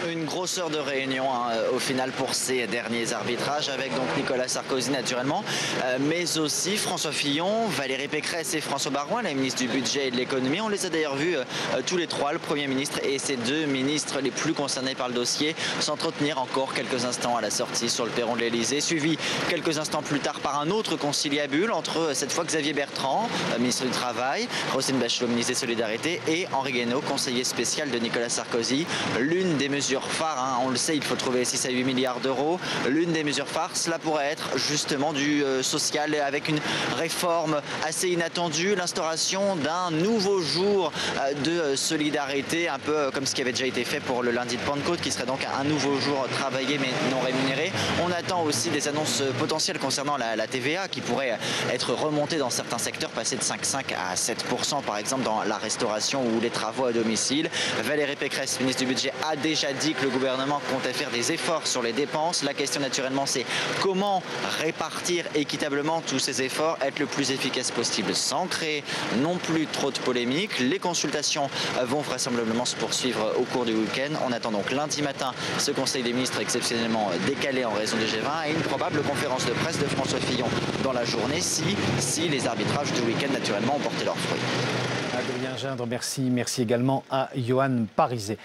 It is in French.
Une grosse heure de réunion au final pour ces derniers arbitrages avec donc Nicolas Sarkozy naturellement, mais aussi François Fillon, Valérie Pécresse et François Baroin, la ministre du Budget et de l'Économie. On les a d'ailleurs vus tous les trois, le Premier ministre et ses deux ministres les plus concernés par le dossier, s'entretenir encore quelques instants à la sortie sur le perron de l'Elysée, suivi quelques instants plus tard par un autre conciliabule entre cette fois Xavier Bertrand, ministre du Travail, Roselyne Bachelot, ministre des Solidarités, et Henri Guénaud, conseiller spécial de Nicolas Sarkozy. L'une des mesures phares, on le sait, il faut trouver 6 à 8 milliards d'euros. L'une des mesures phares, cela pourrait être justement du social avec une réforme assez inattendue, l'instauration d'un nouveau jour de solidarité, un peu comme ce qui avait déjà été fait pour le lundi de Pentecôte, qui serait donc un nouveau jour travaillé mais non rémunéré. On attend aussi des annonces potentielles concernant la TVA qui pourrait être remontée dans certains secteurs, passer de 5,5 à 7% par exemple dans la restauration ou les travaux à domicile. Valérie Pécresse, ministre du Budget, a déjà dit que le gouvernement comptait faire des efforts sur les dépenses. La question naturellement c'est comment répartir équitablement tous ces efforts, être le plus efficace possible sans créer non plus trop de polémiques. Les consultations vont vraisemblablement se poursuivre au cours du week-end. On attend donc lundi matin ce Conseil des ministres exceptionnellement décalé en raison du G20 et une probable conférence de presse de François Fillon dans la journée si les arbitrages du week-end naturellement ont porté leurs fruits. Adrien Gindre, merci. Merci également à Yohann Parizet.